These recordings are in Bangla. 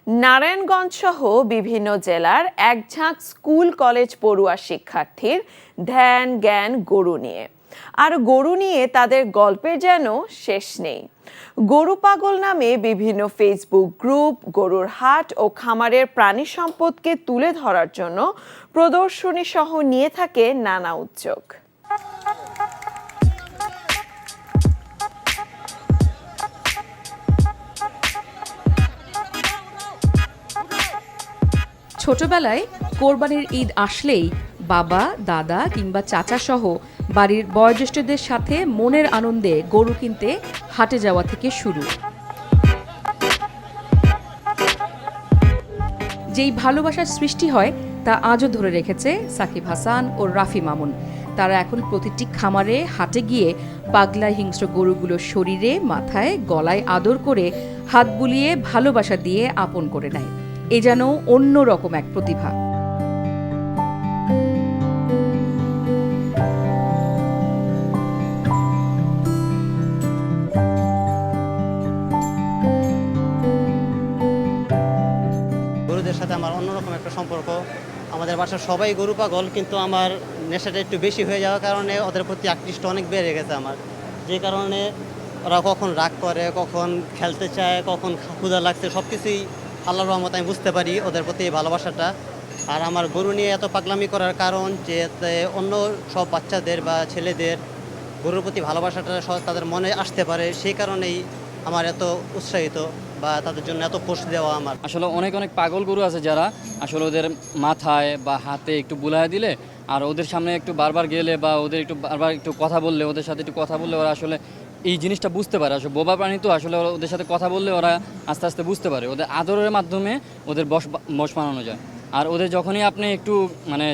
নারায়ণগঞ্জ সহ বিভিন্ন জেলার একঝাঁক স্কুল কলেজ পড়ুয়া শিক্ষার্থীর ধ্যান জ্ঞান গরু নিয়ে। আর গরু নিয়ে তাদের গল্পের যেন শেষ নেই। গরু পাগল নামে বিভিন্ন ফেসবুক গ্রুপ গরুর হাট ও খামারের প্রাণী সম্পদকে তুলে ধরার জন্য প্রদর্শনী সহ নিয়ে থাকে নানা উদ্যোগ। ছোটবেলায় কোরবানির ঈদ আসলেই বাবা দাদা কিংবা চাচা সহ বাড়ির বয়োজ্যেষ্ঠদের সাথে মনের আনন্দে গরু কিনতে হাটে যাওয়া থেকে শুরু। যেই ভালোবাসার সৃষ্টি হয় তা আজও ধরে রেখেছে সাকিব হাসান ও রাফি মামুন। তারা এখন প্রতিটি খামারে হাটে গিয়ে পাগলা হিংস্র গরুগুলোর শরীরে মাথায় গলায় আদর করে হাত বুলিয়ে ভালোবাসা দিয়ে আপন করে নেয়। এ যেন অন্যরকম এক প্রতিভা। গরুদের সাথে আমার অন্যরকম একটা সম্পর্ক। আমাদের বাসার সবাই গরু পাগল, কিন্তু আমার নেশাটা একটু বেশি হয়ে যাওয়ার কারণে ওদের প্রতি আকৃষ্ট অনেক বেড়ে গেছে আমার। যে কারণে ওরা কখন রাগ করে, কখন খেলতে চায়, কখন ক্ষুধা লাগছে, সব কিছুই আল্লাহর রহমতে আমি বুঝতে পারি ওদের প্রতি এই ভালোবাসাটা। আর আমার গরু নিয়ে এত পাগলামি করার কারণ যে অন্য সব বাচ্চাদের বা ছেলেদের গরুর প্রতি ভালোবাসাটা তাদের মনে আসতে পারে, সেই কারণেই আমার এত উৎসাহিত বা তাদের জন্য এত পোস্ট দেওয়া। আমার আসলে অনেক পাগল গরু আছে যারা আসলে ওদের মাথায় বা হাতে একটু বুলায় দিলে আর ওদের সামনে একটু বারবার গেলে বা ওদের একটু বারবার একটু কথা বললে, ওদের সাথে একটু কথা বললে ওরা আসলে এই জিনিসটা বুঝতে পারে। আসলে বোবা প্রাণী তো, আসলে ওদের সাথে কথা বললে ওরা আস্তে আস্তে বুঝতে পারে। ওদের আদরের মাধ্যমে ওদের বশ বানানো যায়। আর ওদের যখনই আপনি একটু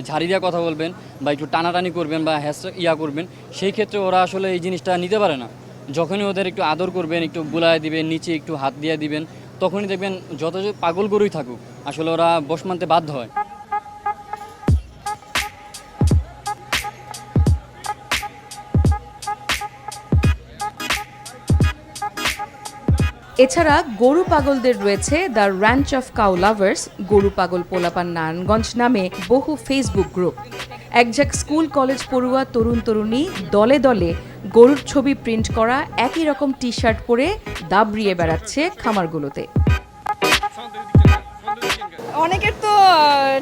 ঝাড়ি দিয়ে কথা বলবেন বা একটু টানাটানি করবেন বা করবেন, সেই ক্ষেত্রে ওরা আসলে এই জিনিসটা নিতে পারে না। যখনই ওদের একটু আদর করবেন, একটু বুলায় দিবেন, নিচে একটু হাত দিয়ে দিবেন, তখনই দেখবেন যত পাগল গরুই থাকুক আসলে ওরা বশ মানতে বাধ্য হয়। এছাড়া গরু পাগলদের রয়েছে the ranch of cow lovers, গরু পাগল পোলাপান নারায়ণগঞ্জ নামে বহু ফেসবুক গ্রুপ। একঝাঁক স্কুল কলেজ পড়ুয়া তরুণ তরুণী দলে দলে গরুর ছবি প্রিন্ট করা একই রকম টি শার্ট পরে দাবড়িয়ে বেড়াচ্ছে খামারগুলোতে। অনেকের তো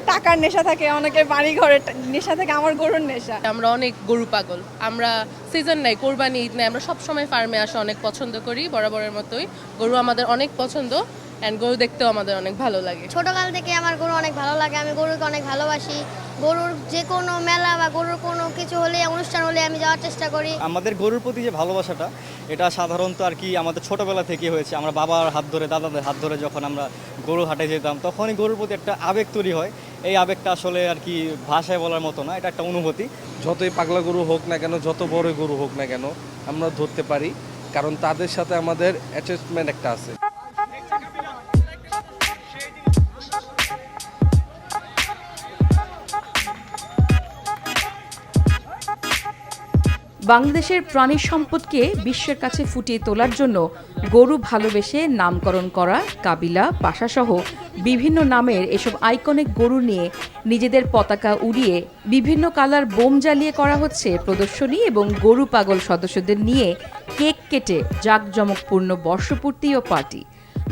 টাকার নেশা থাকে, অনেকের বাড়ি ঘরের নেশা থাকে, আমার গরুর নেশা। আমরা অনেক গরু পাগল। আমরা সিজন নাই, কোরবানি ঈদ নাই, আমরা সবসময় ফার্মে আসা অনেক পছন্দ করি। বরাবরের মতোই গরু আমাদের অনেক পছন্দ, অ্যান্ড গরু দেখতেও আমাদের অনেক ভালো লাগে। ছোটকাল থেকে আমার গরু অনেক ভালো লাগে, আমি গরুকে অনেক ভালোবাসি। গরুর যে কোনো মেলা বা গরুর কোনো কিছু হলে, অনুষ্ঠান হলে আমি যাওয়ার চেষ্টা করি। আমাদের গরুর প্রতি যে ভালোবাসাটা, এটা সাধারণত আর কি আমাদের ছোটবেলা থেকে হয়েছে। আমরা বাবার হাত ধরে, দাদাদের হাত ধরে যখন আমরা গরু হাটে যেতাম, তখনই গরুর প্রতি একটা আবেগ তৈরি হয়। এই আবেগটা আসলে আর কি ভাষায় বলার মতো না, এটা একটা অনুভূতি। যতই পাগলা গরু হোক না কেন, যত বড় গরু হোক না কেন, আমরা ধরতে পারি, কারণ তাদের সাথে আমাদের অ্যাটাচমেন্ট একটা আছে। বাংলাদেশের প্রাণী সম্পদকে বিশ্বের কাছে ফুটিয়ে তোলার জন্য গরু ভালোবেসে নামকরণ করা কাবিলা, পাশাসহ বিভিন্ন নামের এসব আইকনিক গরু নিয়ে নিজেদের পতাকা উড়িয়ে বিভিন্ন কালার বোম জ্বালিয়ে করা হচ্ছে প্রদর্শনী এবং গরু পাগল সদস্যদের নিয়ে কেক কেটে জাঁকজমকপূর্ণ বর্ষপূর্তি ও পার্টি।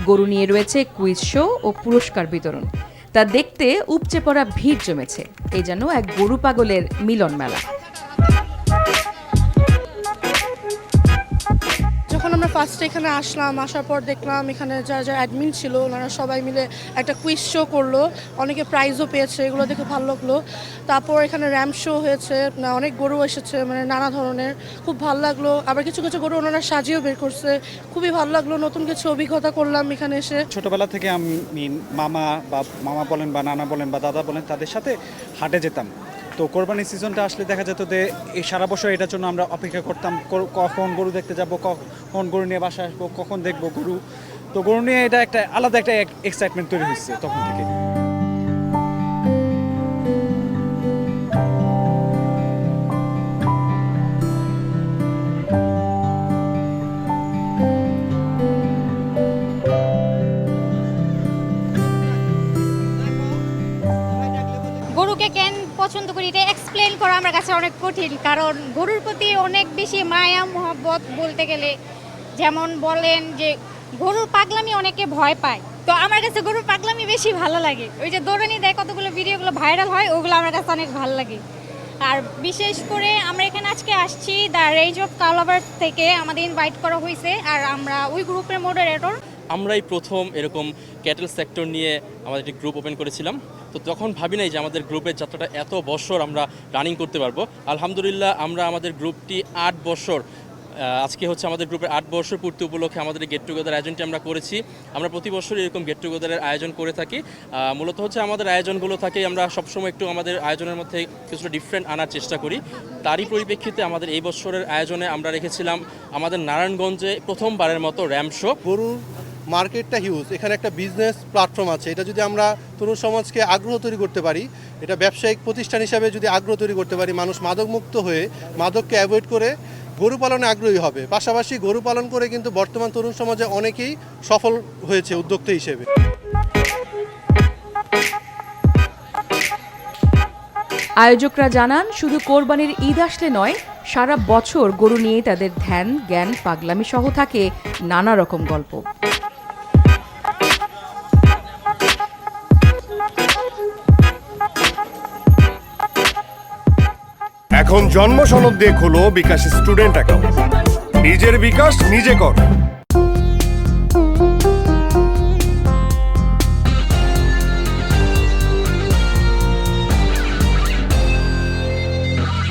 গরু নিয়ে রয়েছে কুইজ শো ও পুরস্কার বিতরণ। তা দেখতে উপচে পড়া ভিড় জমেছে। এ যেন এক গরু পাগলের মিলন মেলা। যখন আমরা ফার্স্টে এখানে আসলাম, আসার পর দেখলাম এখানে যারা অ্যাডমিন ছিল ওনারা সবাই মিলে একটা কুইজ শো করলো, অনেকে প্রাইজও পেয়েছে, এগুলো দেখে ভালো লাগলো। তারপর এখানে র্যাম্প শো হয়েছে, অনেক গরু এসেছে, নানা ধরনের, খুব ভালো লাগলো। আবার কিছু কিছু গরু ওনারা সাজিয়েও বের করছে, খুবই ভালো লাগলো। নতুন কিছু অভিজ্ঞতা করলাম এখানে এসে। ছোটবেলা থেকে আমি মামা বলেন বা নানা বলেন বা দাদা বলেন, তাদের সাথে হাটে যেতাম। তো কোরবানি সিজনটা আসলে দেখা যেত যে এই সারা বছর এটার জন্য আমরা অপেক্ষা করতাম, কখন গরু দেখতে যাব, কখন গরু নিয়ে বাসায় আসবো, কখন দেখবো গরু। তো গরু নিয়ে এটা একটা আলাদা একটা এক্সাইটমেন্ট তৈরি হচ্ছে তখন থেকে। গরুকে কেন পছন্দ করি এটা এক্সপ্লেন করা আমার কাছে অনেক কঠিন, কারণ গরুর প্রতি অনেক বেশি মায়া মহব্বত বলতে গেলে। যেমন বলেন যে গরুর পাগলামি অনেকে ভয় পায়, তো আমার কাছে গরুর পাগলামি বেশি ভালো লাগে। ওই যে দৌড়ানি দেয় কতগুলো ভিডিওগুলো ভাইরাল হয়, ওগুলো আমার কাছে অনেক ভালো লাগে। আর বিশেষ করে আমরা এখানে আজকে আসছি দ্য রেঞ্জ অফ কালাবার থেকে, আমাদের ইনভাইট করা হয়েছে, আর আমরা ওই গ্রুপের মডারেটর। আমরাই প্রথম এরকম ক্যাটেল সেক্টর নিয়ে আমাদের একটি গ্রুপ ওপেন করেছিলাম। তো তখন ভাবি নাই যে আমাদের গ্রুপের যাত্রাটা এত বছর আমরা রানিং করতে পারবো। আলহামদুলিল্লাহ আমরা আমাদের গ্রুপটি 8 বছর, আজকে হচ্ছে আমাদের গ্রুপের 8 বছর পূর্তি উপলক্ষে আমাদের এই গেট টুগেদার আয়োজনটি আমরা করেছি। আমরা প্রতি বছর এরকম গেট টুগেদারের আয়োজন করে থাকি। মূলত হচ্ছে আমাদের আয়োজনগুলো থাকে, আমরা সবসময় একটু আমাদের আয়োজনের মধ্যে কিছুটা ডিফারেন্ট আনার চেষ্টা করি। তারই পরিপ্রেক্ষিতে আমাদের এই বছরের আয়োজনে আমরা রেখেছিলাম আমাদের নারায়ণগঞ্জে প্রথমবারের মতো র্যাম শো। গরুর মার্কেটটা হিউজ, এখানে একটা বিজনেস প্ল্যাটফর্ম আছে। এটা যদি আমরা তরুণ সমাজকে আগ্রহ তৈরি করতে পারি, এটা ব্যবসায়িক প্রতিষ্ঠান হিসাবে যদি আগ্রহ তৈরি করতে পারি, মানুষ মাদকমুক্ত হয়ে মাদককে অ্যাভয়েড করে গরু পালনে আগ্রহী হবে। পাশাপাশি গরু পালন করে কিন্তু বর্তমান তরুণ সমাজে অনেকেই সফল হয়েছে উদ্যোক্তা হিসেবে। আয়োজকরা জানান, শুধু কোরবানির ঈদ আসলে নয়, সারা বছর গরু নিয়ে তাদের ধ্যান, জ্ঞান, পাগলামি সহ থাকে নানা রকম গল্প। এখন জন্ম সনদ দিয়ে খোলো বিকাশ স্টুডেন্ট অ্যাকাউন্ট। নিজের বিকাশ নিজে কর।